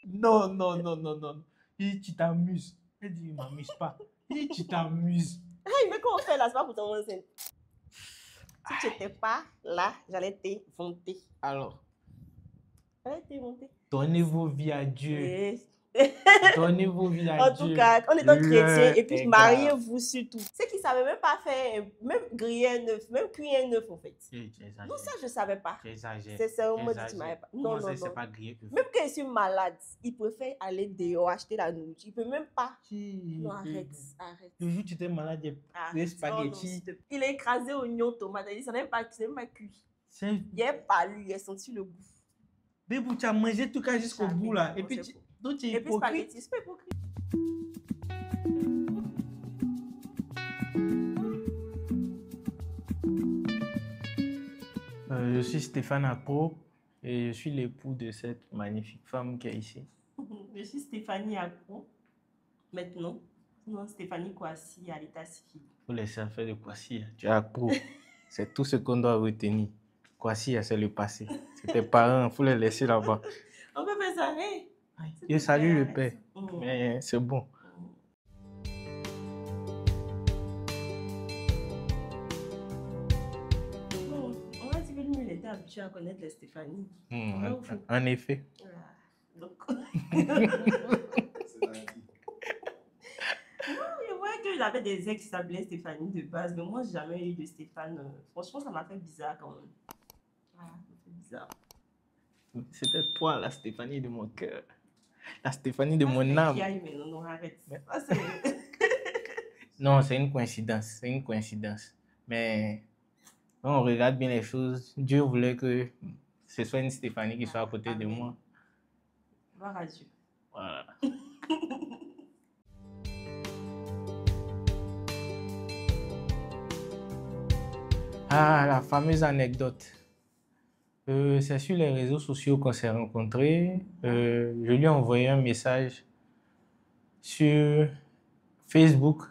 Non, non, non, non, non. Il dit, tu t'amuses. Elle dit, il ne m'amuse pas. Il dit, tu t'amuses. Hey, mais comment on fait là? C'est pas pour tomber enceinte. Si tu n'étais pas là, j'allais te vanter. Alors, J'allais te vanter. donnez vos vies à Dieu. Et- Donnez vos vies à En Dieu. tout cas, en étant chrétien, et puis Est mariez-vous surtout. Ceux qui ne savaient même pas faire, même griller un œuf, même cuire un œuf en fait. Non, ça je ne savais pas. J'exagère. C'est seulement dit tu m'avais pas. Non, non, non. Pas grillé que Même quand je suis malade, il préfère aller dehors acheter la nourriture. Il peut même pas. Non, arrête, arrête. Le jour où tu étais malade, il y a des Arrête. spaghettis. Oh, non, il est écrasé oignon, tomate. Il n'a même pas cuit. Il est palu, il a senti le goût. Bébou, tu as mangé tout cas jusqu'au Jamais. bout là. Et Non, puis, c'est bon. donc tu es Et puis hypocrite. spaghetti, c'est pas hypocrite. Je suis Stéphane Akpo et je suis l'époux de cette magnifique femme qui est ici. Je suis Stéphanie Akpo. Maintenant, non, Stéphanie Kouassi à l'état civil. Faut laisser faire de Kwasi. Tu es Akpo. C'est tout ce qu'on doit retenir. Kwasi, c'est le passé. C'est tes parents, il faut les laisser là-bas. On peut faire ça, hein? Je salue le père, mais c'est bon. On va dire que nous, il était habitué à connaître les Stéphanie. En effet. Donc... Je voyais qu'il avait des ex qui s'appelaient Stéphanie de base, mais moi, j'ai jamais eu de Stéphane. Franchement, ça m'a fait bizarre quand même. Voilà, ça m'a fait bizarre. C'était toi, la Stéphanie de mon cœur. La Stéphanie de mon âme. Mais non, arrête. Non, c'est une coïncidence. C'est une coïncidence. Mais quand on regarde bien les choses, Dieu voulait que ce soit une Stéphanie qui soit à côté de moi. Gloire à Dieu. Voilà. Ah, la fameuse anecdote. C'est sur les réseaux sociaux qu'on s'est rencontrés. Je lui ai envoyé un message sur Facebook.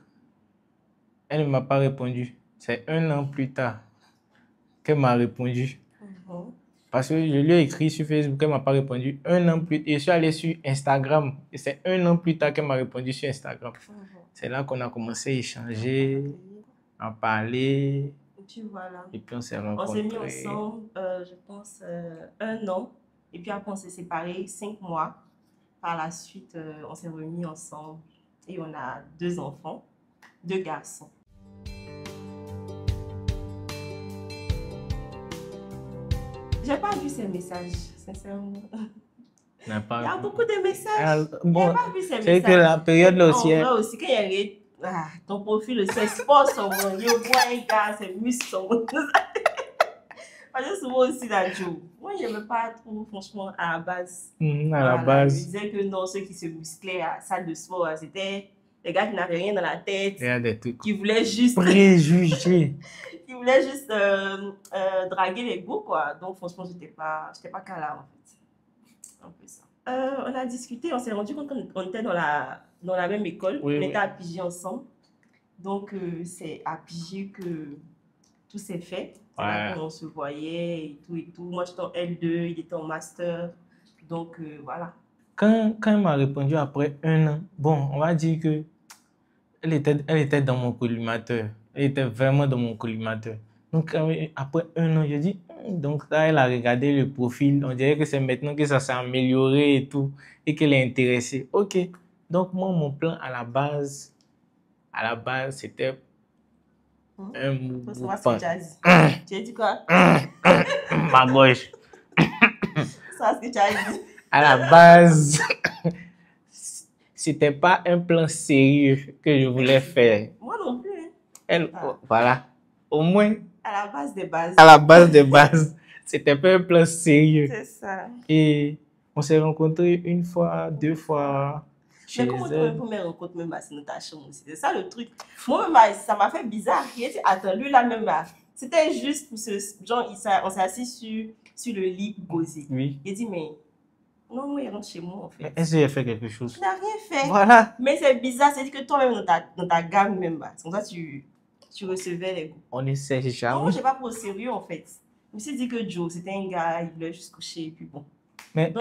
Elle ne m'a pas répondu. C'est 1 an plus tard qu'elle m'a répondu. Parce que je lui ai écrit sur Facebook, elle ne m'a pas répondu. 1 an plus tard, et je suis allé sur Instagram. Et c'est 1 an plus tard qu'elle m'a répondu sur Instagram. C'est là qu'on a commencé à échanger, à parler. Et puis voilà. Et puis on s'est rencontrés. On s'est mis ensemble, je pense, 1 an. Et puis après, on s'est séparés 5 mois. Par la suite, on s'est remis ensemble. Et on a 2 enfants, 2 garçons. J'ai pas vu ces messages, sincèrement. Il y a beaucoup de messages. Bon, c'est que la période là aussi. En vrai aussi, quand il y a ton profil aussi, c'est sport, son monde. Il voit un gars, c'est muscle, son monde. Parce que souvent aussi, la Joe. Moi, je n'aimais pas trop, franchement, à la base. À la base. Je disais que non, ceux qui se musclaient à la salle de sport, c'était les gars qui n'avaient rien dans la tête. Il y a des trucs. Qui voulaient juste. Préjugés. Qui voulaient juste draguer les go, quoi. Donc, franchement, j'étais pas calme, en fait. Un peu ça. On a discuté, on s'est rendu compte qu'on était dans la même école. Oui, on était à Pigi ensemble. Donc, c'est à Pigi que tout s'est fait. C'est là qu'on se voyait et tout. Moi, j'étais en L2, il était en master. Donc, voilà. Quand elle m'a répondu après 1 an, bon, on va dire que elle était dans mon collimateur. Elle était vraiment dans mon collimateur. Donc, après 1 an, je dis, donc là, elle a regardé le profil. On dirait que c'est maintenant que ça s'est amélioré et tout, et qu'elle est intéressée. Ok. Donc, moi, mon plan à la base, c'était un mouvement. Tu as dit quoi? Ma gauche. Ça, ce que tu as dit. À la base, c'était pas un plan sérieux que je voulais faire. Moi non plus. Voilà. Au moins. À la base des bases. À la base des bases. C'était pas un plan sérieux. C'est ça. Et on s'est rencontrés 1 fois, 2 fois. Mais comment tu première rencontre même c'est dans ta chambre aussi? C'est ça le truc. Moi-même, ça m'a fait bizarre. Attends, lui là même là. C'était juste pour ce genre, on s'est assis sur le lit posé. Oui. Il dit, mais non, moi, il rentre chez moi en fait. Mais est-ce qu'il a fait quelque chose? Il n'a rien fait. Voilà. Mais c'est bizarre, c'est que toi-même dans ta gamme même, c'est comme ça tu recevais les goûts. On ne sait jamais. Non, moi, je n'ai pas pris au sérieux en fait. Je me suis dit que Joe, c'était un gars, il voulait juste coucher et puis bon. Mais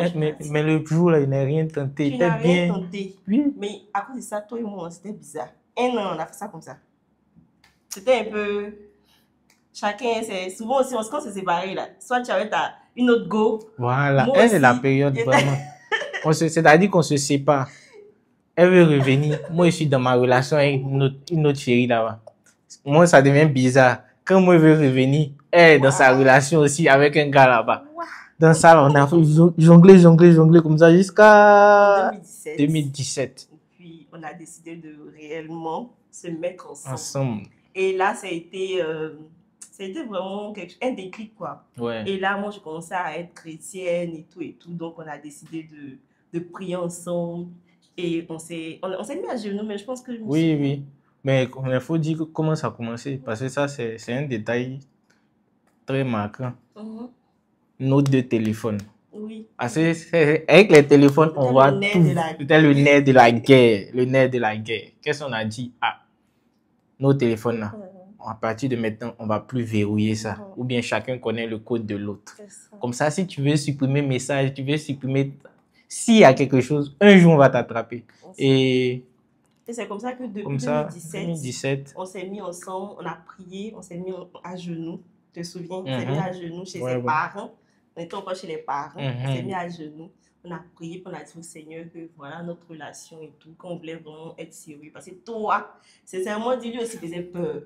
le jour là, il n'a rien tenté. Tu n'as rien tenté. Oui. Mais à cause de ça, toi et moi, c'était bizarre. Un an, on a fait ça comme ça. C'était un peu... Chacun, c'est souvent aussi, quand c'est séparé là, soit tu avais une autre go. Voilà, elle c'est la période vraiment. C'est-à-dire qu'on se sépare. Elle veut revenir. Moi, je suis dans ma relation avec une autre chérie là-bas. Moi, ça devient bizarre. Quand moi, je veux revenir, elle est dans sa relation aussi avec un gars là-bas. Dans ça, on a fait jongler comme ça jusqu'à 2017. Et puis, on a décidé de réellement se mettre ensemble. Et là, ça a été vraiment un déclic, quoi. Ouais. Et là, moi, je commençais à être chrétienne et tout. Donc, on a décidé de prier ensemble. Et on s'est mis à genoux, mais je pense que... Oui. Mais il faut dire comment ça a commencé. Parce que ça, c'est un détail très marquant. Nos deux téléphones. Oui. Parce que avec les téléphones, on voit tout. C'était le nerf de la guerre. Le nerf de la guerre. Qu'est-ce qu'on a dit? Nos téléphones là. À partir de maintenant, on ne va plus verrouiller ça. Ou bien chacun connaît le code de l'autre. Comme ça, si tu veux supprimer message, tu veux supprimer... S'il y a quelque chose, un jour, on va t'attraper. Et c'est comme ça que depuis 2017, on s'est mis ensemble, on a prié, on s'est mis à genoux. Tu te souviens? On s'est mis à genoux chez ses parents. On était encore chez les parents. On s'est mis à genoux. On a prié, puis on a dit au Seigneur que voilà notre relation et tout, qu'on voulait vraiment être sérieux. Parce que toi, sincèrement, lui aussi faisait peur.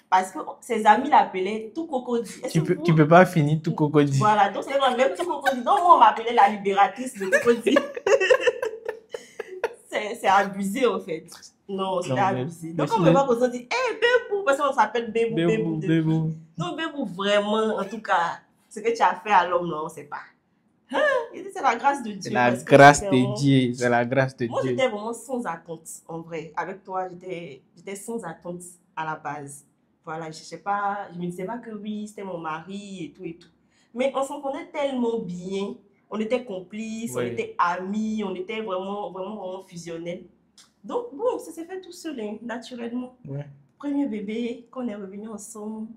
Parce que ses amis l'appelaient tout cocody. Tu peux pas finir tout cocody. Voilà, donc c'est même tout cocody. Donc moi, on m'appelait la libératrice de cocody. C'est abusé en fait. Non, c'est abusé. Donc on me voit comme ça, on dit, hé, Bébou, parce qu'on s'appelle Bébou. Donc Bébou, vraiment, en tout cas, ce que tu as fait à l'homme, non, on ne sait pas. C'est la grâce de Dieu. C'est la grâce de Dieu. C'est la grâce de Dieu. Moi, j'étais vraiment sans attente, en vrai. Avec toi, j'étais sans attente à la base. Voilà, je me disais pas que oui, c'était mon mari et tout. Mais on s'en connaît tellement bien. On était complices, on était amis, on était vraiment fusionnels. Donc, bon, ça s'est fait tout seul, hein, naturellement. Ouais. Premier bébé, quand on est revenus ensemble,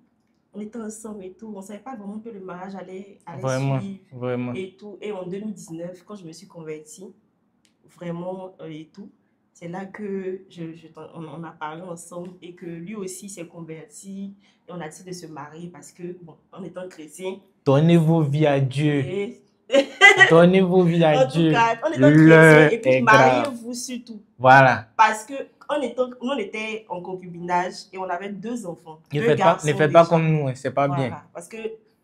on était ensemble et tout. On ne savait pas vraiment que le mariage allait suivre. Vraiment. Et tout. Et en 2019, quand je me suis convertie, vraiment, et tout, c'est là que on a parlé ensemble et que lui aussi s'est converti et on a décidé de se marier parce que, bon, en étant chrétien... Donnez vos vies à Dieu. Donnez vos vies à Dieu. En tout cas, on étant chrétien et puis mariez-vous surtout. Voilà. Parce que nous, on était en concubinage et on avait 2 enfants. Ne faites pas comme nous, c'est pas bien. Parce que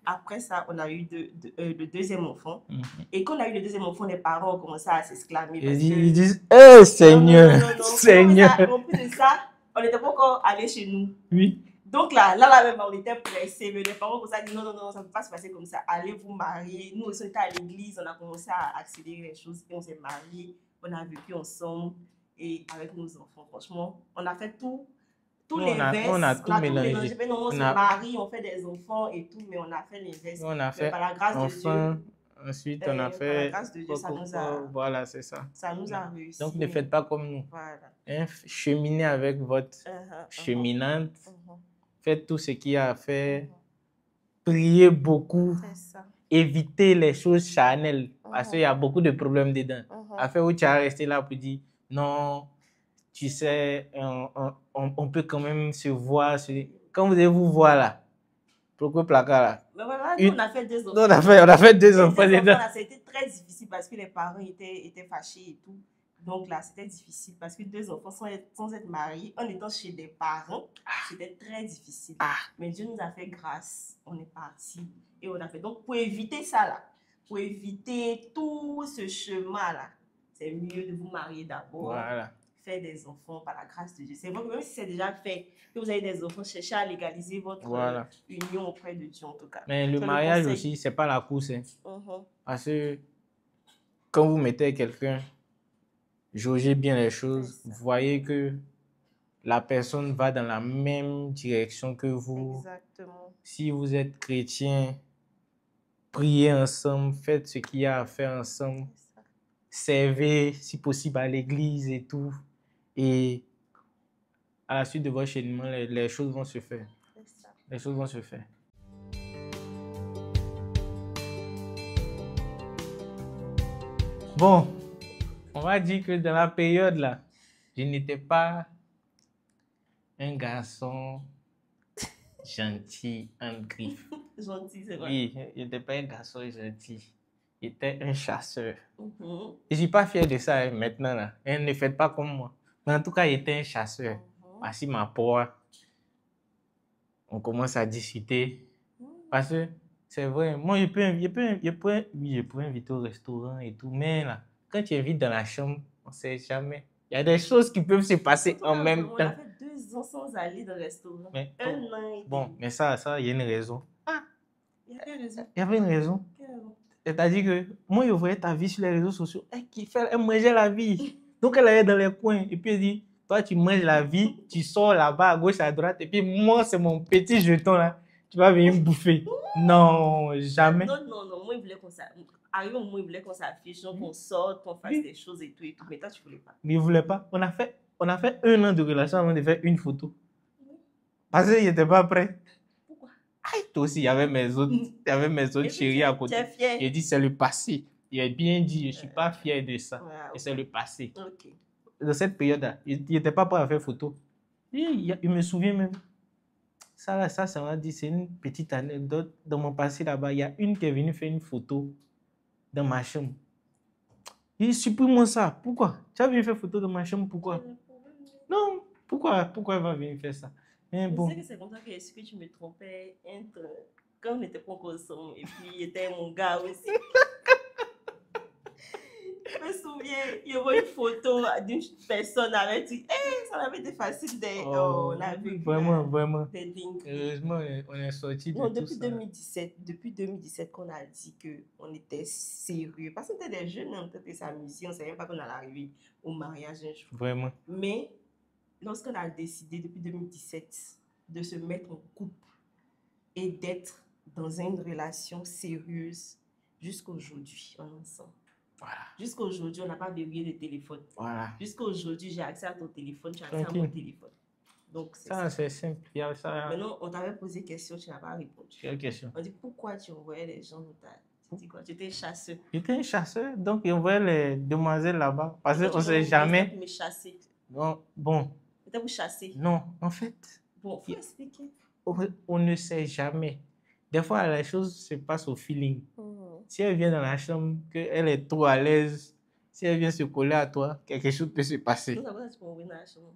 après ça, on a eu le deuxième enfant. Et quand on a eu le deuxième enfant, les parents ont commencé à s'exclamer. Ils disent, hé Seigneur, Seigneur. En plus de ça, on n'était pas encore allé chez nous. Oui. Donc là même, on était pressés. Mais les parents ont dit, non, ça ne peut pas se passer comme ça. Allez vous marier. Nous aussi, on était à l'église, on a commencé à accélérer les choses. Et on s'est mariés, on a vécu ensemble. Et avec nos enfants, franchement, on a fait tout. L'inverse. On a tout mélangé. On se marie, on fait des enfants et tout, mais on a fait l'inverse. On a fait par la grâce de Dieu. Ensuite, on a fait... Par la grâce de Dieu, ça nous a... Voilà, c'est ça. Ça nous a réussi. Donc, ne faites pas comme nous. Voilà. Cheminez avec votre cheminante. Faites tout ce qu'il y a à faire. Priez beaucoup. Ça. Évitez les choses charnelles. Parce qu'il y a beaucoup de problèmes dedans. Affaire où tu as resté là pour dire non, tu sais, on peut quand même se voir. Quand vous allez vous voir là, pourquoi placard là? Mais voilà, nous, on a fait 2 enfants. On a fait 2 enfants dedans. Là, ça a été très difficile parce que les parents étaient fâchés et tout. Donc là, c'était difficile parce que 2 enfants sans être mariés, en étant chez des parents, c'était très difficile. Mais Dieu nous a fait grâce. On est parti et on a fait. Donc, pour éviter ça là, pour éviter tout ce chemin-là, c'est mieux de vous marier d'abord. Voilà. Faire des enfants par la grâce de Dieu. C'est vrai que même si c'est déjà fait, que vous avez des enfants, cherchez à légaliser votre union auprès de Dieu en tout cas. Mais le mariage aussi, c'est pas la course. Parce que quand vous mettez quelqu'un, jaugez bien les choses, vous voyez que la personne va dans la même direction que vous. Exactement. Si vous êtes chrétien, priez ensemble, faites ce qu'il y a à faire ensemble. Servez, si possible, à l'église et tout. Et à la suite de votre cheminement, les choses vont se faire. Les choses vont se faire. Bon, on va dire que dans la période là, je n'étais pas un garçon gentil, en griffe. Gentil, c'est vrai. Oui, je n'étais pas un garçon gentil. J'étais un chasseur. Mhm. Je ne suis pas fier de ça hein, maintenant là. Et ne faites pas comme moi. Mais en tout cas, j'étais un chasseur. Voici ma proie. On commence à discuter. Parce que c'est vrai, moi je peux inviter au restaurant et tout, mais là, quand tu invites dans la chambre, on ne sait jamais. Il y a des choses qui peuvent se passer en même On temps. a fait 2 ans sans aller dans le restaurant. Mais, Un an et bon, demi. mais ça, il y a une raison. Ah, Il y avait raison. il y avait une raison. Quelle raison? C'est-à-dire que moi, je voyais ta vie sur les réseaux sociaux. Elle mangeait la vie. Donc, elle allait dans les coins. Et puis, elle dit, toi, tu manges la vie, tu sors là-bas, à gauche, à droite. Et puis, moi, c'est mon petit jeton là. Tu vas venir me bouffer. Non, jamais. Non. Moi, il voulait qu'on s'affiche. Arrivé au moment où il voulait qu'on s'affiche, qu'on sorte, qu'on fasse des choses et tout. Mais toi, tu ne voulais pas. Mais il ne voulait pas. On a fait 1 an de relation avant de faire une photo. Parce qu'il n'était pas prêt. Pourquoi? Ah, toi aussi, il y avait mes autres chéris à côté. Tu es fier? J'ai dit, c'est le passé. Il a bien dit, je ne suis pas fier de ça. Ouais, Et c'est le passé. Ok. Dans cette période-là, il n'était pas prêt à faire photo. Il me souvient même. Ça, ça m'a dit, c'est une petite anecdote. Dans mon passé là-bas, il y a une qui est venue faire une photo dans ma chambre. Il dit, supprime-moi ça. Pourquoi? Tu as venu faire photo dans ma chambre, pourquoi? Non, pourquoi elle va venir faire ça? Mais bon. Je sais que c'est comme ça que tu me trompais entre quand on n'était pas encore ensemble et puis il était mon gars aussi. Je me souviens, il y avait une photo d'une personne avec dit, ça avait été facile de. On a vu vraiment. Des dingues. Heureusement, on est sorti de Non, tout depuis ça. 2017, depuis 2017 qu'on a dit qu'on était sérieux. Parce qu'on était des jeunes, on était s'amuser, on ne savait même pas qu'on allait arriver au mariage un jour. Vraiment. Mais lorsqu'on a décidé depuis 2017 de se mettre en couple et d'être dans une relation sérieuse jusqu'à aujourd'hui, on est ensemble. Voilà. Jusqu'à aujourd'hui, on n'a pas verrouillé le téléphone. Voilà. Jusqu'à aujourd'hui, j'ai accès à ton téléphone, tu as accès à mon téléphone. Donc, ça, c'est simple. Il y a ça. Maintenant, on t'avait posé question, tu n'as pas répondu. Quelle question? On dit pourquoi tu envoyais les gens dans ta. Tu dis quoi? Tu étais chasseur. J'étais un chasseur, donc il envoyait les demoiselles là-bas. Parce qu'on ne sait jamais. Pour me chasser. Non, bon. C'était pour chasser. Non, en fait. Bon, il faut expliquer. On ne sait jamais. Des fois, les choses se passent au feeling. Si elle vient dans la chambre, qu'elle est trop à l'aise, si elle vient se coller à toi, quelque chose peut se passer. Nous avons ça pour venir dans la chambre.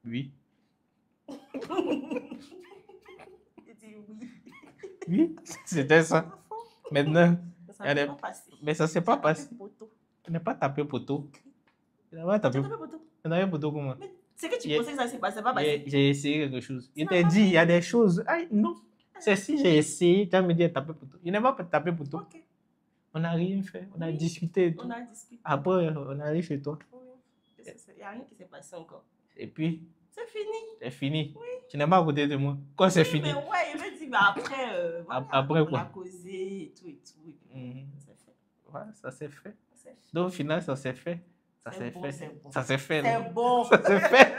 Oui. Je dis oui. Oui, c'était ça. Maintenant, ça ne s'est pas passé. Mais ça ne s'est pas passé. Tu n'as pas tapé poteau. Tu n'as pas tapé poteau. Tu n'as pas poteau comment? C'est que tu pensais que ça ne s'est pas passé. J'ai essayé quelque chose. Il t'a dit, il y a des choses. Ah, non. C'est si j'ai essayé, tu vas me dire taper poteau. Il n'a pas tapé poteau. Okay. On n'a rien fait. On a discuté et tout. On a discuté. Après, on arrive chez toi. Oui. Il n'y a rien qui s'est passé encore. Et puis? C'est fini. C'est fini. Oui. Tu n'es pas à côté de moi. Quand c'est fini? Mais ouais, il m'a dit, mais après, voilà, après quoi? On a causé et tout et tout. Et puis, ça s'est fait. Ouais, ça s'est fait. Donc au final, ça s'est fait. Ça s'est fait. Bon. Ça s'est fait. C'est bon. Ça s'est fait.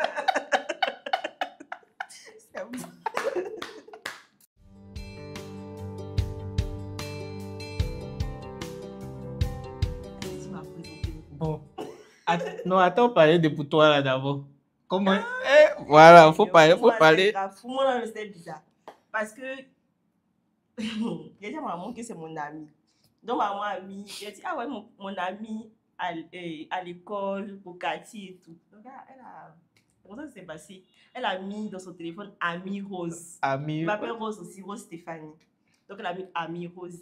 C'est bon. Bon. Non, attends, parler de pour toi là d'abord. Comment? Voilà, faut parler. Pour moi, c'est bizarre. Parce que il y a dit à maman que c'est mon ami. Donc, maman a mis, elle dit, ah ouais, mon ami à l'école, pour Cathy et tout. Donc, elle a. Comment ça s'est passé? Elle a mis dans son téléphone Ami Rose. Ami. Elle m'appelle Rose aussi, Rose Stéphanie. Donc, elle a mis Ami Rose.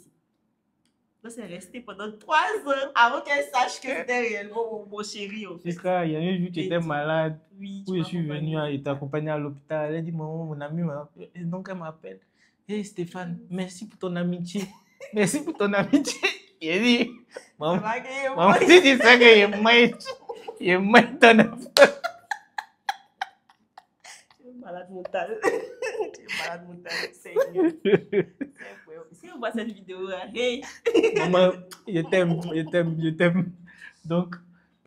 Donc, c'est resté pendant 3 ans avant qu'elle sache que c'était réellement mon chéri. Jusqu'à, il y a un jour, tu étais malade. Oui. Où je suis venu, il t'a accompagné à l'hôpital. Elle a dit, maman, mon ami m'appelle. Et donc, elle m'appelle. Hé Stéphane, merci pour ton amitié. Merci pour ton amitié. Il a dit, maman, si tu sais que il m'a ton affaire. Malade mentale. Malade mentale, sérieux. Si on voit cette vidéo, hey! Maman, je t'aime. Donc,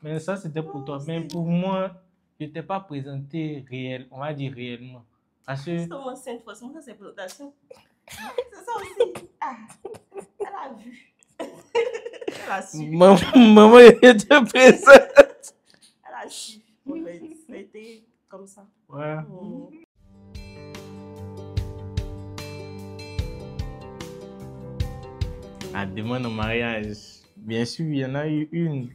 mais ça c'était pour toi. Mais pour moi, je ne t'ai pas présenté on va dire réellement. Parce que. C'est enceinte, forcément, ça c'est présentation. C'est ça aussi. Ah, elle a vu. Elle a su. Maman était présente. Elle a su. En fait, ça a été comme ça. Ouais. La demande en mariage, bien sûr, il y en a eu une.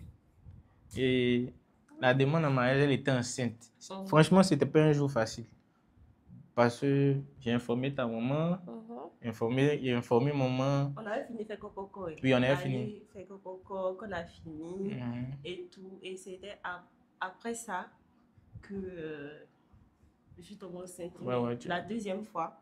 Et la demande en mariage, elle était enceinte. Franchement, c'était pas un jour facile. Parce que j'ai informé ta maman, j'ai informé maman. On avait fini faire coco. Oui, on avait fini. Fait coco, qu'on a fini et tout. Et c'était après ça que je suis tombée enceinte. La deuxième fois.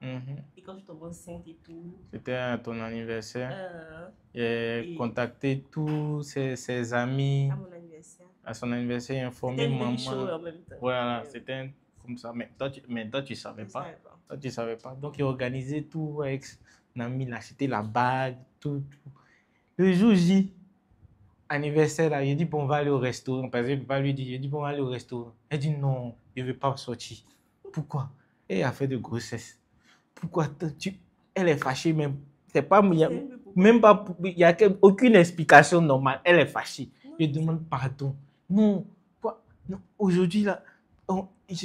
Et quand je suis tombée enceinte et tout. C'était à ton anniversaire. J'ai contacté tous ses amis. À mon anniversaire. À son anniversaire, j'ai informé maman. C'était une show en même temps. Voilà, c'était comme ça. Mais toi, tu savais pas. Toi, tu savais pas. Donc, il organisait tout avec son ami. Il a acheté la bague, tout. Le jour J, anniversaire, là, il dit, bon, on va aller au restaurant. Parce que je ne peux pas lui dire, il dit, bon, on va aller au restaurant. Elle dit, non, je ne veux pas sortir. Pourquoi? Elle a fait de grossesse. Pourquoi? Elle est fâchée même. C'est pas, il n'y a même pas, il y a aucune explication normale. Elle est fâchée. Je demande pardon. Non, quoi? Non, aujourd'hui, là,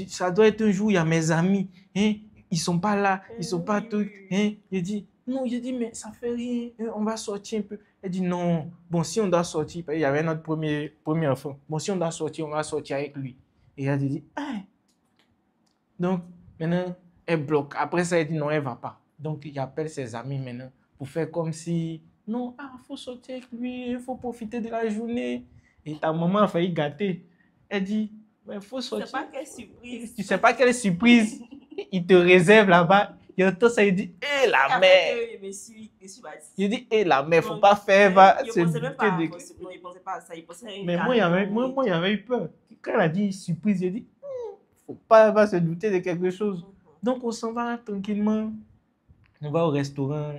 ça doit être un jour, il y a mes amis. Hein? Ils ne sont pas là, ils ne sont pas tous. Hein? Je dis, non, mais ça fait rien. On va sortir un peu. Elle dit, non. Bon, si on doit sortir, il y avait notre premier enfant. Bon, si on doit sortir, on va sortir avec lui. Et elle dit, ah. Donc, maintenant, elle bloque. Après ça, elle dit, non, elle ne va pas. Donc, il appelle ses amis maintenant pour faire comme si, non, il faut sortir avec lui, il faut profiter de la journée. Et ta maman a failli gâter. Elle dit, il faut sortir. Tu sais pas quelle surprise. Tu sais pas quelle surprise. Il te réserve là-bas. Et en temps, ça, il dit, hé, la mère. Il dit, hé, la mère, il ne faut pas faire. Il ne pensait même pas. Non, il ne pensait pas à ça. Il pensait à une mais moi, il y avait eu peur. Quand elle a dit surprise, j'ai dit, faut pas se douter de quelque chose. Donc, on s'en va tranquillement. On va au restaurant.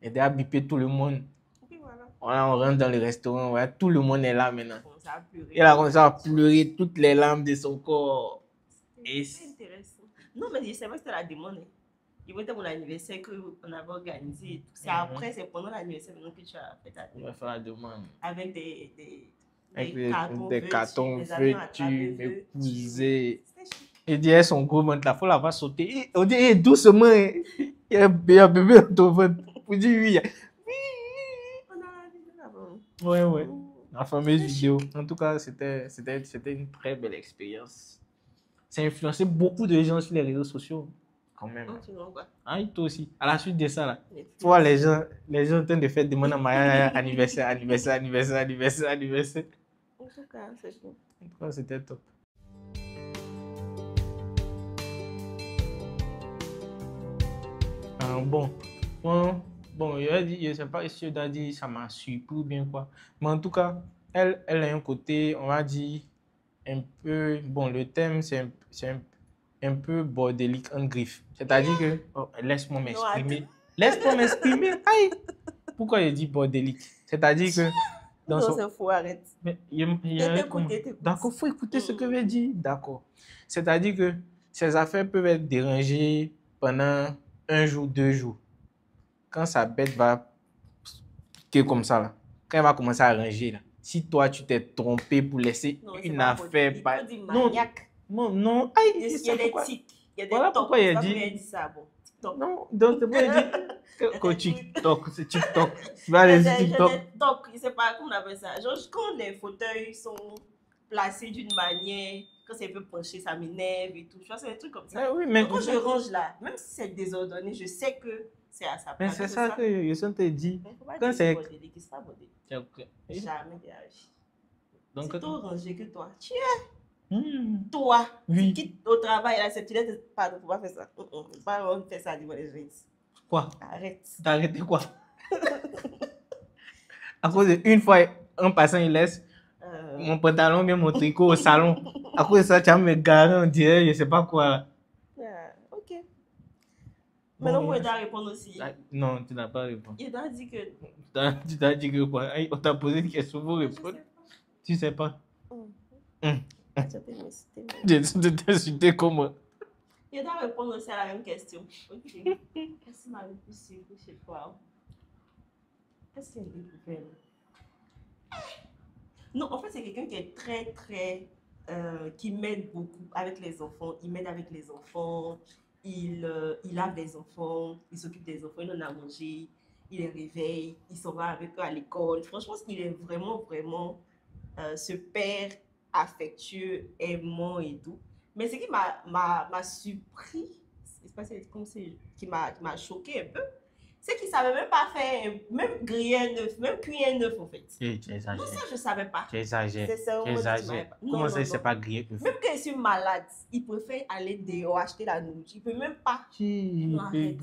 Et à biper tout le monde. Voilà, on rentre dans le restaurant. Voilà, tout le monde est là maintenant. Elle a commencé à pleurer toutes les larmes de son corps. C'est intéressant. Non, mais c'est vrai que c'était la demande. Il était mon anniversaire qu'on avait organisé. C'est après, c'est pendant l'anniversaire que tu as fait ta demande. On va faire la demande. Avec des cartons veux-tu m'épouser. Il dit, elles sont gros, il faut la voir sauter. On dit, doucement, il y a un bébé dans ton ventre. Vous dites, oui. Ouais. La fameuse vidéo. En tout cas, c'était une très belle expérience. Ça a influencé beaucoup de gens sur les réseaux sociaux. Quand même. Ah, toi aussi. À la suite de ça, là, tu vois les gens en train de faire des demandes en mariage, anniversaire. En tout cas, c'est tout. En tout cas, c'était top. Bon, je ne sais pas si je dois dire ça m'a surpris ou bien quoi. Mais en tout cas, elle a un côté, on va dire, un peu. Bon, le thème, c'est un peu bordélique en griffe. C'est-à-dire que. Oh, laisse-moi m'exprimer. Laisse-moi m'exprimer. Aïe! Pourquoi je dis bordélique? C'est-à-dire que. Non, c'est faux, arrête. D'accord, il faut écouter ce que je dis. D'accord. C'est-à-dire que ces affaires peuvent être dérangées pendant 1 jour, 2 jours. Quand sa bête va piquer comme ça, là, quand elle va commencer à ranger, là, si toi, tu t'es trompé pour laisser une affaire... Non. Aïe, il y a des tics. Il y a des voilà pourquoi il a dit ça. Bon, TikTok. Non, donc c'est pourquoi il dit que TikTok, c'est TikTok. Tu vas aller sur TikTok. Je ne sais pas comment on appelle ça. Genre, quand les fauteuils sont placés d'une manière, quand c'est un peu penché, ça m'énerve et tout. Tu vois, c'est des trucs comme ça. Mais quand je range là, même si c'est désordonné, je sais que c'est à sa place. Mais c'est ça que je te dit. Quand c'est bordélique, c'est pas bordélique. Jamais réagi. Donc, c'est tout rangé que toi. Tu es. Toi, tu quittes au travail, là, c'est tu laisses pas, faut pas faire ça. Pas faire ça devant les gens. Quoi? Arrête. T'as arrêté quoi? À cause d'une fois, un passant, il laisse mon pantalon, bien mon tricot au salon. À cause de ça, tu vas me garer, on dirait, je sais pas quoi. Là. Ok. Maintenant, vous dois répondre aussi. Non, tu n'as pas répondu. Il doit dire que. Tu t'as dit que quoi? On t'a posé une question, vous répondre. Tu sais pas. Tu t'es insulté comment? Il doit répondre aussi à la même question. Ok. Qu'est-ce qui m'a le plus surpris chez toi? Qu'est-ce qu'il y a de plus faire? c'est quelqu'un qui est très, qui m'aide beaucoup avec les enfants. Il m'aide avec les enfants, il lave les enfants, il s'occupe des enfants, il donne à manger, il les réveille, il s'en va avec eux à l'école. Franchement, il est vraiment ce père affectueux, aimant et tout. Mais ce qui m'a surpris, c'est pas comme c'est qui m'a choqué un peu, c'est qu'il savait même pas faire, même griller un œuf, même cuire un œuf en fait. Et tu Non, exagères. ça je savais pas. Tu exagères. C'est un Tu mot que tu m'avais exagères. pas. Comment Non, ça, non, il ne sait non. pas griller œuf? Même quand je suis malade, il préfère aller dehors acheter la nourriture. Il peut même pas. Non, arrête.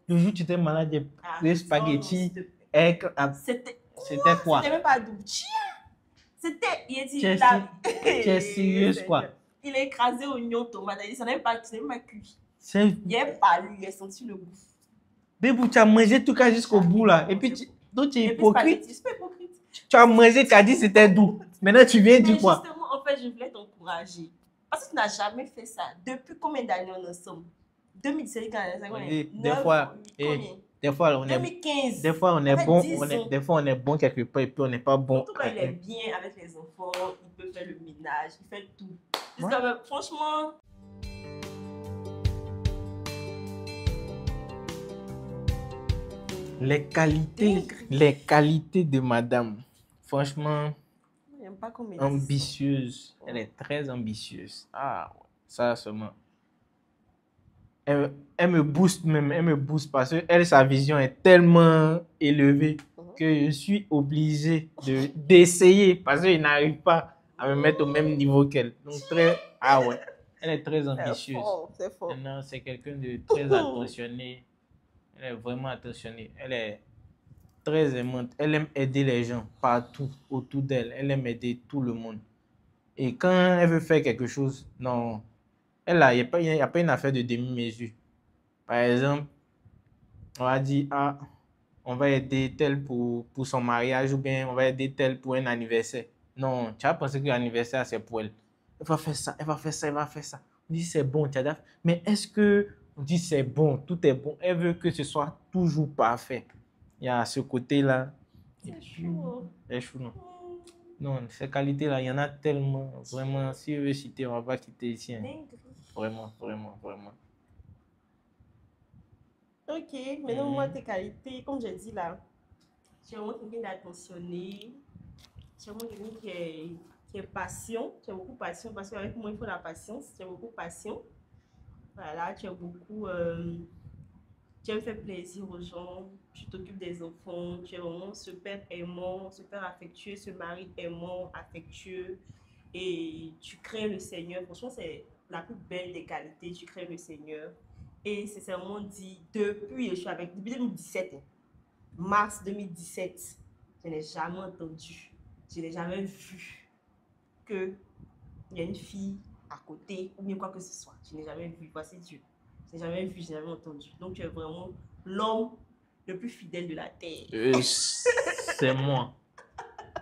Le jour où tu étais malade, j'ai pris Arrête. Non, non, spaghetti. s'il te plaît. C'était C'était quoi? C'était même pas doux. C'était, il dit, Tu es sérieuse quoi? Il a écrasé oignon, tomate, il s'en est pas cuit. C'est Il est palu, il a senti le goût. Bébou, tu as mangé tout cas jusqu'au bout là. Et puis, donc tu es hypocrite. Je suis pas hypocrite. Tu as mangé, tu as dit c'était doux. Maintenant, tu viens dire quoi? Justement, en fait, je voulais t'encourager. Parce que tu n'as jamais fait ça. Depuis combien d'années on en sommes? 2017, quand on est Des fois, on est 2015. Des fois, on est bon, des fois, on est bon quelque part et puis on n'est pas bon. En tout cas, il est bien avec les enfants, il peut faire le ménage, il fait tout. Ouais. Franchement. Les qualités de madame, franchement, ambitieuse. Elle est très ambitieuse. Ah, ça seulement. Elle me booste même, elle me booste parce que sa vision est tellement élevée que je suis obligé d'essayer parce qu'il n'arrive pas à me mettre au même niveau qu'elle. Donc, elle est très ambitieuse. C'est fort. Non, c'est quelqu'un de très attentionné. Elle est vraiment attentionnée. Elle est très aimante. Elle aime aider les gens partout autour d'elle. Elle aime aider tout le monde. Et quand elle veut faire quelque chose, non, il n'y a pas une affaire de demi-mesure. Par exemple, on va dire, on va aider tel pour son mariage ou bien on va aider tel pour un anniversaire. Non, tu as pensé que l'anniversaire, c'est pour elle. Elle va faire ça, elle va faire ça, elle va faire ça. On dit c'est bon, mais est-ce que on dit c'est bon, tout est bon. Elle veut que ce soit toujours parfait. Il y a ce côté-là. C'est chaud. C'est chaud, non. Non, ces qualités-là, il y en a tellement. Vraiment, si je veux citer, on ne va pas quitter ici. Hein. Vraiment. Ok, maintenant, moi, tes qualités, comme j'ai dit là, tu es vraiment quelqu'un d'attentionné. Tu es vraiment quelqu'un qui est patient. Tu as beaucoup de patience parce qu'avec moi, il faut la patience. Tu as beaucoup de patience. Voilà, tu as beaucoup. Tu aimes faire plaisir aux gens. Tu t'occupes des enfants. Tu es vraiment super aimant, super affectueux. Ce mari aimant, affectueux. Et tu crées le Seigneur. Franchement, c'est la plus belle des qualités. Tu crées le Seigneur. Et c'est sincèrement dit, depuis 2017, mars 2017, je n'ai jamais entendu, je n'ai jamais vu qu'il y a une fille à côté ou bien quoi que ce soit. Je n'ai jamais vu, voici Dieu. Je n'ai jamais vu, je n'ai jamais entendu. Donc tu es vraiment l'homme le plus fidèle de la terre. C'est moi.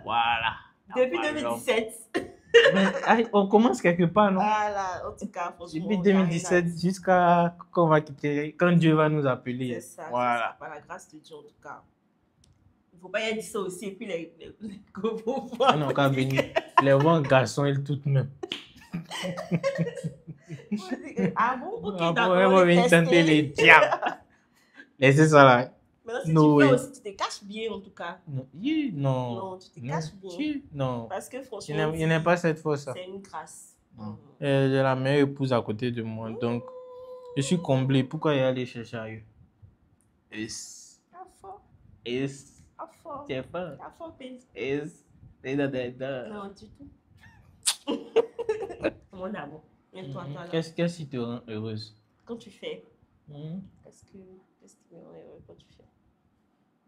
Voilà. Depuis 2017. Mais, on commence quelque part, non? Voilà, en tout cas, franchement. Depuis 2017 jusqu'à quand on va quitter, quand Dieu va nous appeler. C'est ça, voilà. C'est ça, par la grâce de Dieu, en tout cas. Il ne faut pas y dire ça aussi, et puis les non, quand venir, les bons garçons, ils tout même. Ah bon? Ok, d'accord. On va venir tenter les diables. Laissez ça là. Maintenant, si tu fais aussi, tu te caches bien en tout cas. Non, non tu te caches bien. Non. Parce que franchement, il n'est pas cette fois ça. C'est une grâce. J'ai la meilleure épouse à côté de moi, donc je suis comblé. Pourquoi y aller chercher ailleurs? Tu es fort, non, du tout. Mon amour. Qu'est-ce qui te rend heureuse? Quand tu fais. Qu'est-ce qui me rend heureuse quand tu fais?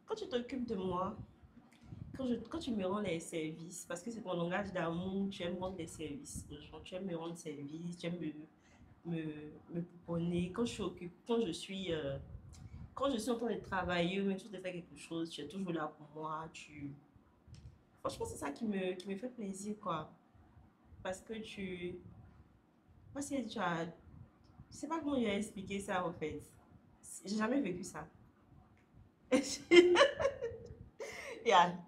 Quand tu t'occupes de moi, quand tu me rends les services, parce que c'est ton langage d'amour, tu aimes rendre des services. Tu aimes me rendre service, tu aimes me pouponner. Quand je suis en train de travailler, même si tu fais quelque chose, tu es toujours là pour moi. Franchement, c'est ça qui me fait plaisir, quoi. Parce que moi, si tu as... Je sais pas comment je vais expliquer ça, en fait. J'ai jamais vécu ça.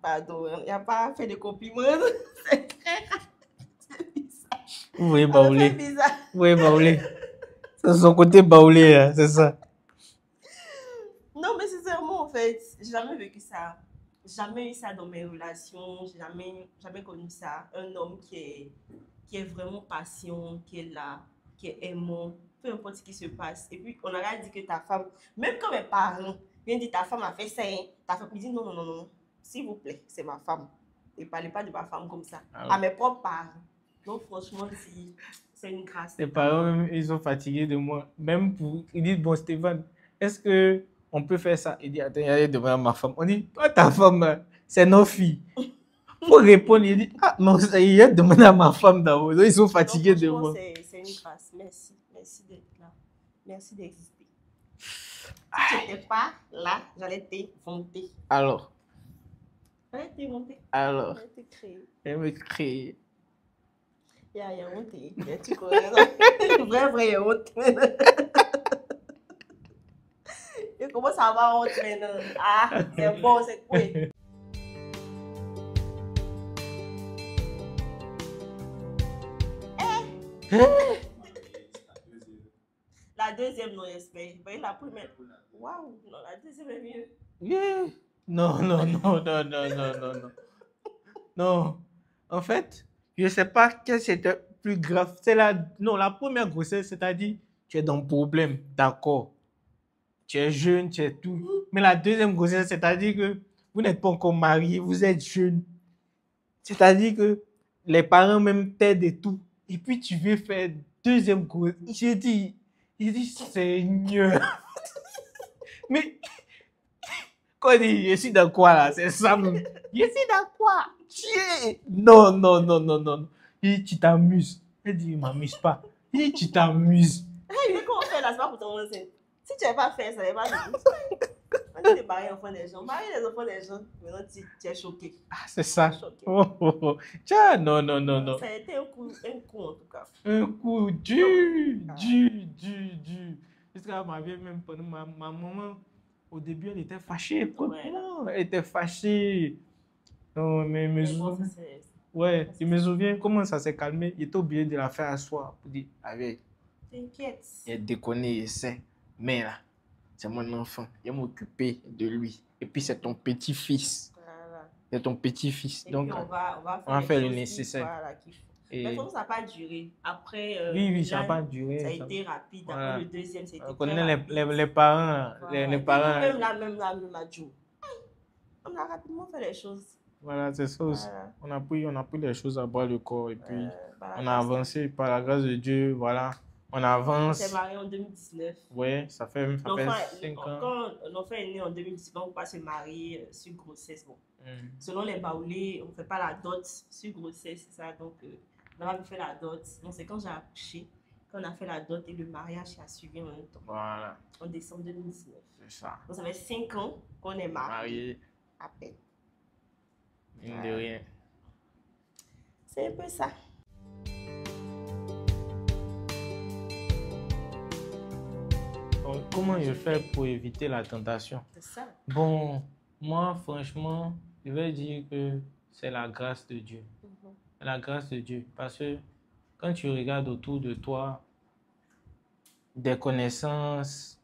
Pardon, il n'y a pas fait de compliments. C'est très... Vous voyez Ça me fait baoulé. bizarre. Vous voyez baoulé. C'est son côté baoulé, hein, c'est ça. Non, mais sincèrement, en fait, j'ai jamais vécu ça. Jamais eu ça dans mes relations. J'ai jamais connu ça. Un homme qui est vraiment patient, qui est là, qui est aimant, peu importe ce qui se passe. Et puis, on a dit que ta femme, même quand mes parents viennent dire ta femme a fait ça, hein, ta femme me dit non, non, non, non, s'il vous plaît, c'est ma femme. Ne parlez pas de ma femme comme ça. Ah ouais. À mes propres parents. Donc, franchement, c'est une grâce. Les parents, même, ils sont fatigués de moi. Même pour. Ils disent, bon, Stéphane, est-ce que on peut faire ça? Il dit, attends, il y a demander à ma femme. On dit, toi, ta femme, c'est nos filles. Faut répondre. Il dit, ah, non, il y a demander à ma femme d'abord. Ils sont fatigués de moi. C'est une grâce. Merci. Merci d'être là. Merci d'exister. Si tu n'étais pas là, j'allais te monter. Alors. J'allais te monter. Alors. J'allais te créer. Elle me crée. Il y a honte. Tu connais. Vrai, il y a honte. Et comment ça va honte maintenant? Ah, c'est bon, c'est quoi? La deuxième, non, j'espère. La première. Waouh, non, la deuxième est mieux. Yeah. Non, non, non, non, non, non, non, non. Non. En fait, je ne sais pas quel c'était plus grave. C'est non, la première grossesse, c'est-à-dire, tu es dans le problème, d'accord. Tu es jeune, tu es tout. Mais la deuxième grossesse, c'est-à-dire que vous n'êtes pas encore marié, vous êtes jeune. C'est-à-dire que les parents même t'aident et tout. Et puis tu veux faire deuxième grossesse. J'ai dit, Seigneur. Mais quand il dit, je suis dans quoi là? C'est ça même. Je suis dans quoi? Non, non, non, non, non. Il dit, tu t'amuses. Elle dit, je ne m'amuse pas. Il dit, tu t'amuses. Hey, mais comment on fait là? C'est pas pour ton enceinte. Si tu n'avais pas fait ça, il va dire. On est marié enfant des gens. Marié les enfants des gens. Maintenant, tu es choqué. Ah, c'est ça. Choqué. Oh, oh, oh. Tiens, non, non, non, non. Ça a été un coup en tout cas. Un coup dur. Jusqu'à ma vie, même pendant ma maman, au début, elle était fâchée. Pourquoi elle était fâchée? Non, mais je me souviens. Ouais, je me souviens comment ça s'est calmé. Il était obligé de la faire asseoir pour dire, avec. T'inquiète. Il déconne, il sait. Mais là, c'est mon enfant. Il va m'occuper de lui. Et puis, c'est ton petit-fils. Voilà. C'est ton petit-fils. Et Donc, puis on va faire le nécessaire. Voilà, mais comme ça n'a pas duré. Après, oui, ça n'a pas duré. Ça a été rapide. Après voilà. le deuxième, c'était on connaît les parents. Voilà. Les parents. Même là, on a rapidement fait les choses. Voilà, c'est ça aussi. Voilà. On a pris les choses à bras le corps et puis on a avancé par la grâce de Dieu. Voilà, on avance. On s'est marié en 2019. Oui, ça fait 5 ans. Quand l'enfant est né en 2019, on ne peut pas se marier sur grossesse. Bon. Selon les baoulés, on ne fait pas la dot sur grossesse, c'est ça. Donc, on a fait la dot. Donc, c'est quand j'ai accouché, qu'on a fait la dot et le mariage qui a suivi en même temps. Voilà. En décembre 2019. C'est ça. Donc, ça fait 5 ans qu'on est mariés. À peine. Mine de rien. C'est un peu ça. Donc, comment je fais pour éviter la tentation? C'est ça. Bon, moi, franchement, je vais dire que c'est la grâce de Dieu. La grâce de Dieu. Parce que quand tu regardes autour de toi des connaissances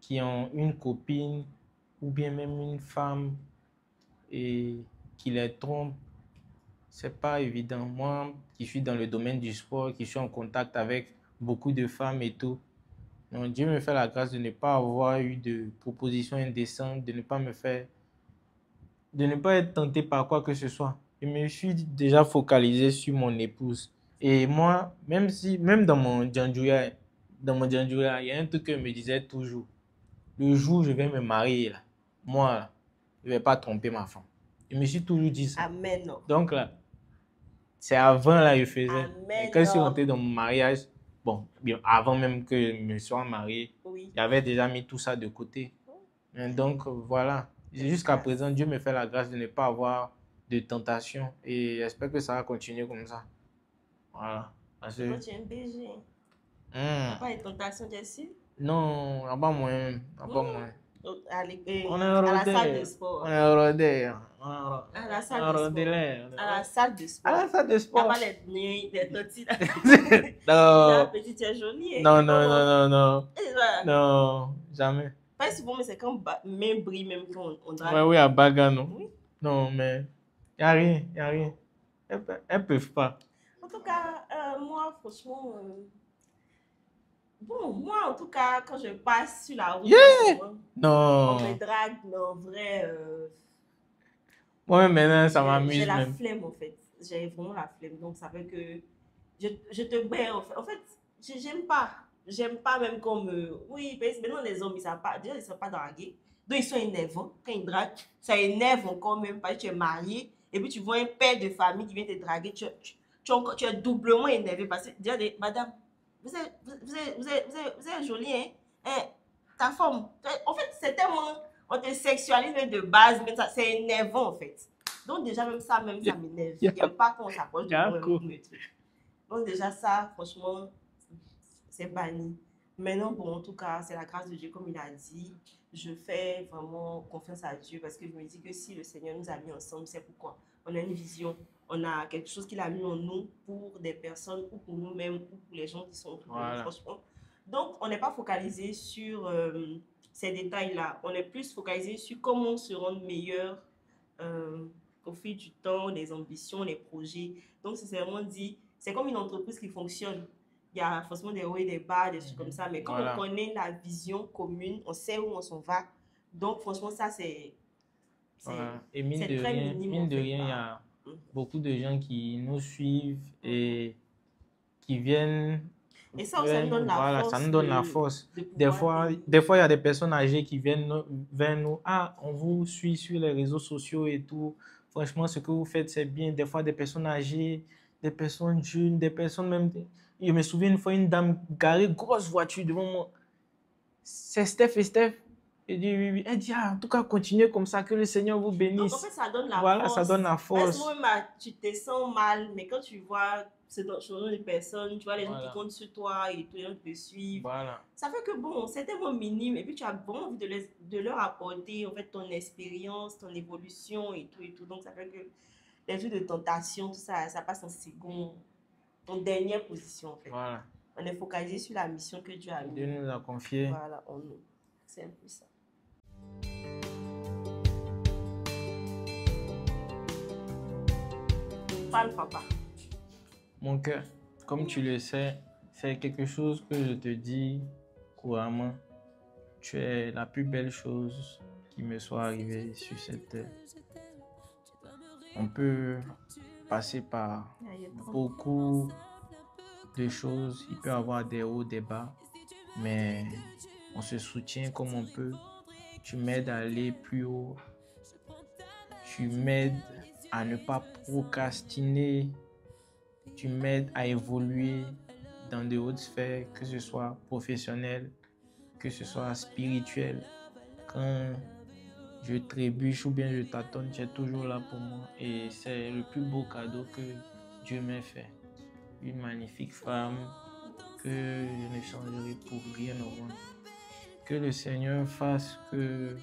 qui ont une copine ou bien même une femme et qui les trompe, c'est pas évident. Moi, qui suis dans le domaine du sport, qui suis en contact avec beaucoup de femmes et tout, donc Dieu me fait la grâce de ne pas avoir eu de propositions indécentes, de ne pas être tenté par quoi que ce soit. Je me suis déjà focalisé sur mon épouse. Et moi, même dans mon djandjouya, il y a un truc que je me disais toujours. Le jour où je vais me marier, là, moi, là, je ne vais pas tromper ma femme. Je me suis toujours dit ça. Amen. Donc là, c'est avant, là, je faisais. Amen. Et quand je suis rentré dans mon mariage, bon, bien, avant même que je me sois marié, j'avais déjà mis tout ça de côté. Et donc, voilà. Jusqu'à présent, Dieu me fait la grâce de ne pas avoir de tentation. Et j'espère que ça va continuer comme ça. Voilà. Parce que... Toi, tu es un BG. Pas de tentation, tu es sûr? Non, pas moi. Pas moi. À On est à la salle de rodé. sport. On est rodé. À la salle de sport. À la salle de À sport. la salle de sport. Là-bas, les nuits, les totis. Non. La petite, tu es jolie. Hein? Non, non, non, non, non. Et voilà. Non, jamais. Pas souvent, mais c'est quand main brille, même quand on drague. Ouais, oui, à Baga, non. Oui. Non, mais il n'y a rien, il n'y a rien. Elles peuvent pas. En tout cas, moi, franchement, bon, moi, en tout cas, quand je passe sur la route, Yeah! on Non. me drague, mais en vrai, Moi-même, maintenant, ça j'ai m'amuse la même. flemme, en fait. J'ai vraiment la flemme. Donc, ça fait que je te bats, en fait. En fait, j'aime pas. J'aime pas même comme... oui, parce que maintenant, les hommes, ils savent pas. Déjà, ils savent pas draguer. Donc, ils sont énervants. Quand ils draguent, ça énerve encore même parce que tu es marié. Et puis, tu vois un père de famille qui vient te draguer. Tu es doublement énervé parce que, déjà, madame, vous êtes jolie, hein? Hein, ta forme. En fait, c'est tellement... On te sexualise même de base, mais c'est énervant, en fait. Donc, déjà, même ça m'énerve. J'aime pas qu'on s'approche de moi pour me truc. Donc, déjà, ça, franchement, c'est banni. Maintenant, bon, en tout cas, c'est la grâce de Dieu, comme il a dit. Je fais vraiment confiance à Dieu parce que je me dis que si le Seigneur nous a mis ensemble, c'est pourquoi. On a une vision, on a quelque chose qu'il a mis en nous pour des personnes ou pour nous-mêmes ou pour les gens qui sont autour de nous, franchement. Donc, on n'est pas focalisé sur ces détails-là. On est plus focalisé sur comment se rendre meilleur au fil du temps, les ambitions, les projets. Donc, c'est vraiment dit, c'est comme une entreprise qui fonctionne. Il y a forcément des hauts et des bas, des trucs comme ça. Mais quand on connaît la vision commune, on sait où on s'en va. Donc, franchement, ça, c'est et mine de très rien, minime. Mine de rien, il y a beaucoup de gens qui nous suivent et qui viennent. Et ça, ça nous donne la force. Ça nous donne la force. Des fois, il y a des personnes âgées qui viennent vers nous. Ah, on vous suit sur les réseaux sociaux et tout. Franchement, ce que vous faites, c'est bien. Des fois, des personnes âgées, des personnes jeunes, des personnes même. Je me souviens une fois, une dame garée, grosse voiture devant moi. C'est Steph et Steph. Elle dit oui, oui. Elle dit, ah, en tout cas, continuez comme ça, que le Seigneur vous bénisse. Donc, en fait, ça donne la force. Ça donne la force. Parce que moi, tu te sens mal, mais quand tu vois ce genre de personnes, tu vois les gens qui comptent sur toi et les gens qui te suivent. Ça fait que bon, c'est tellement minime et puis tu as vraiment envie de leur apporter en fait ton expérience, ton évolution et tout. Donc, ça fait que les jeux de tentation, tout ça, ça passe en second, en dernière position en fait. On est focalisé sur la mission que Dieu a mis. Dieu nous a confié. Voilà, en nous. C'est un peu ça. Parle, papa. Mon cœur, comme tu le sais, c'est quelque chose que je te dis couramment. Tu es la plus belle chose qui me soit arrivée sur cette terre. On peut passer par beaucoup de choses. Il peut y avoir des hauts, des bas, mais on se soutient comme on peut. Tu m'aides à aller plus haut. Tu m'aides à ne pas procrastiner. Tu m'aides à évoluer dans de hautes sphères, que ce soit professionnel, que ce soit spirituel. Quand je trébuche ou bien je tâtonne, tu es toujours là pour moi. Et c'est le plus beau cadeau que Dieu m'a fait. Une magnifique femme que je ne changerai pour rien au monde. Que le Seigneur fasse que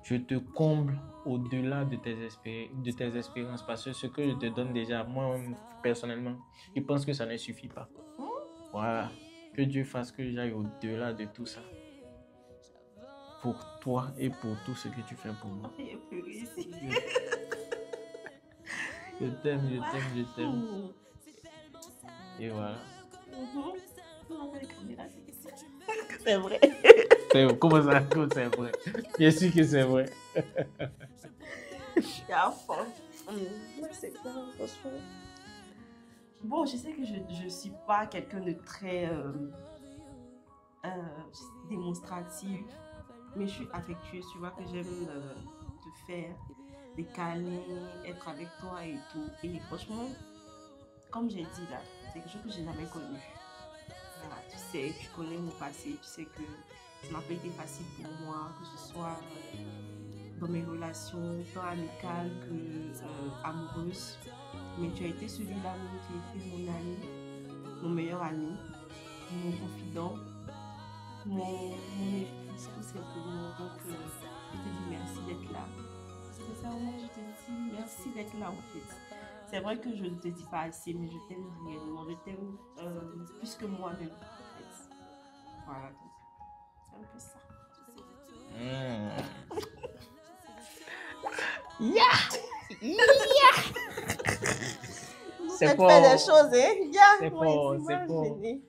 je te comble au-delà de tes espérances, parce que ce que je te donne déjà, moi personnellement, je pense que ça ne suffit pas. Voilà. Que Dieu fasse que j'aille au-delà de tout ça. Pour toi et pour tout ce que tu fais pour moi. Je t'aime. Et voilà. C'est vrai. Comment ça, c'est vrai? Je suis sûr que c'est vrai. C'est clair, franchement. Bon, je sais que je ne suis pas quelqu'un de très démonstratif, mais je suis affectueuse. Tu vois que j'aime te faire des câlins, être avec toi et tout. Et franchement, comme j'ai dit là, c'est quelque chose que je n'ai jamais connu. Voilà, tu sais, tu connais mon passé, tu sais que ça n'a pas été facile pour moi, que ce soit dans mes relations, tant amicales que amoureuses. Mais tu as été celui-là même qui a été mon ami, mon meilleur ami, mon confident, mon tout simplement. Donc, je te dis merci d'être là. Sincèrement, je te dis merci d'être là en fait. C'est vrai que je ne te dis pas assez, mais je t'aime réellement. Je t'aime plus que moi-même en fait. Voilà, donc c'est un peu ça. Yeah! Yeah! Vous C'est faites faire des fort. choses, hein? C'est Moi fort, ici, c'est moi, fort. gênée.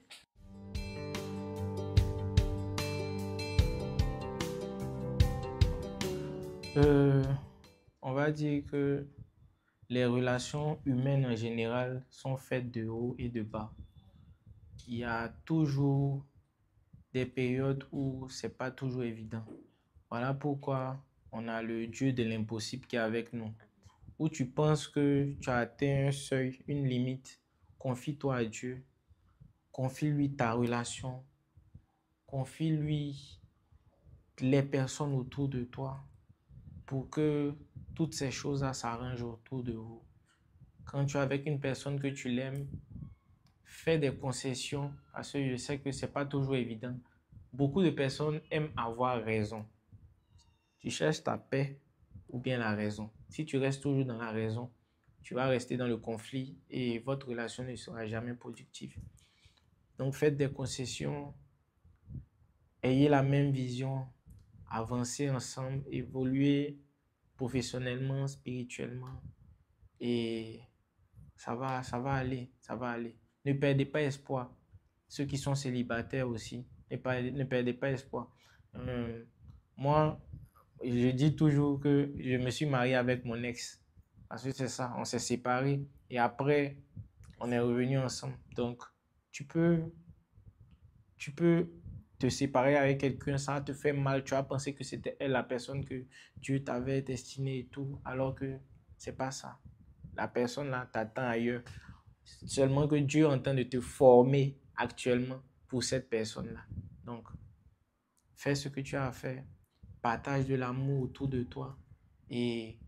On va dire que les relations humaines en général sont faites de haut et de bas. Il y a toujours des périodes où c'est pas toujours évident. Voilà pourquoi on a le Dieu de l'impossible qui est avec nous. Où tu penses que tu as atteint un seuil, une limite, confie-toi à Dieu, confie-lui ta relation, confie-lui les personnes autour de toi pour que toutes ces choses-là s'arrangent autour de vous. Quand tu es avec une personne que tu l'aimes, fais des concessions parce que je sais que ce n'est pas toujours évident. Beaucoup de personnes aiment avoir raison. Tu cherches ta paix ou bien la raison. Si tu restes toujours dans la raison, tu vas rester dans le conflit et votre relation ne sera jamais productive. Donc faites des concessions, ayez la même vision, avancez ensemble, évoluez professionnellement, spirituellement et ça va aller, ça va aller. Ne perdez pas espoir. Ceux qui sont célibataires aussi, ne perdez pas espoir. Moi, je dis toujours que je me suis marié avec mon ex. Parce que c'est ça, on s'est séparés. Et après, on est revenus ensemble. Donc, tu peux, tu peux te séparer avec quelqu'un, ça te fait mal. Tu as pensé que c'était elle la personne que Dieu t'avait destinée et tout, alors que c'est pas ça. La personne là t'attend ailleurs. Seulement que Dieu est en train de te former actuellement pour cette personne-là. Donc, fais ce que tu as à faire. Partage de l'amour autour de toi. Et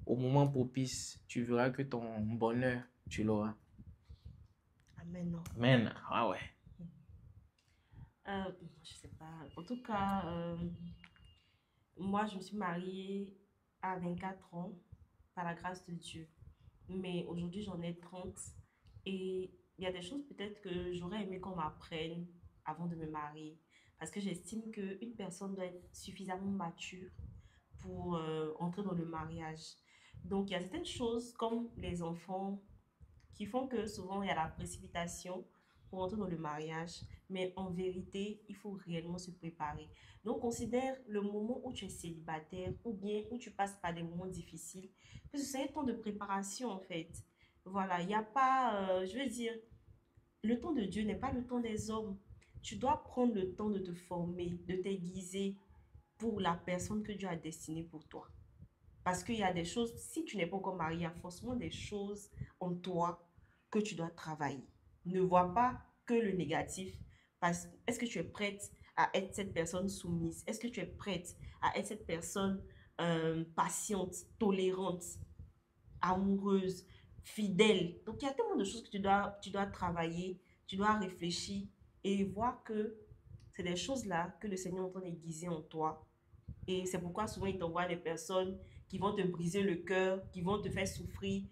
au moment propice, tu verras que ton bonheur, tu l'auras. Amen. Amen. Ah ouais. Je sais pas. En tout cas, moi, je me suis mariée à 24 ans par la grâce de Dieu. Mais aujourd'hui, j'en ai 30 et il y a des choses peut-être que j'aurais aimé qu'on m'apprenne avant de me marier. Parce que j'estime qu'une personne doit être suffisamment mature pour entrer dans le mariage. Donc, il y a certaines choses comme les enfants qui font que souvent il y a la précipitation pour entrer dans le mariage, mais en vérité, il faut réellement se préparer. Donc, considère le moment où tu es célibataire ou bien où tu passes par des moments difficiles, que c'est un temps de préparation en fait. Voilà, il n'y a pas, je veux dire, le temps de Dieu n'est pas le temps des hommes. Tu dois prendre le temps de te former, de t'aiguiser pour la personne que Dieu a destinée pour toi. Parce qu'il y a des choses, si tu n'es pas encore marié, il y a forcément des choses en toi que tu dois travailler. Ne vois pas que le négatif. Est-ce que tu es prête à être cette personne soumise? Est-ce que tu es prête à être cette personne patiente, tolérante, amoureuse, fidèle? Donc, il y a tellement de choses que tu dois travailler, tu dois réfléchir et voir que c'est des choses-là que le Seigneur est en train d'aiguiser en toi et c'est pourquoi souvent il t'envoie des personnes qui vont te briser le cœur, qui vont te faire souffrir.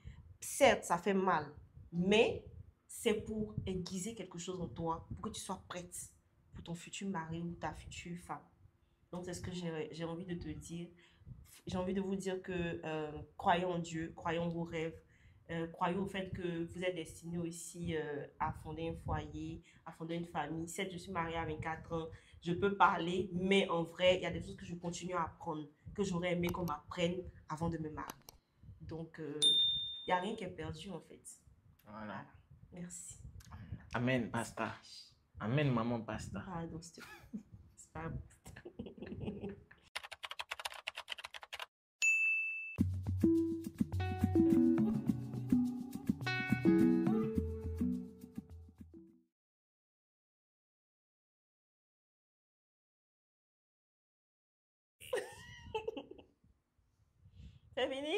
Certes, ça fait mal, mais c'est pour aiguiser quelque chose en toi, pour que tu sois prête pour ton futur mari ou ta future femme. Donc, c'est ce que j'ai envie de te dire. J'ai envie de vous dire que croyez en Dieu, croyez en vos rêves, croyez au fait que vous êtes destiné aussi à fonder un foyer, à fonder une famille. Certes, je suis mariée à 24 ans, je peux parler, mais en vrai, il y a des choses que je continue à apprendre, que j'aurais aimé qu'on m'apprenne avant de me marier. Donc, il n'y a rien qui est perdu en fait. Voilà. Merci. Amen, pasta. Amen, maman, pasta. Pardon, c'est pas... C'est fini?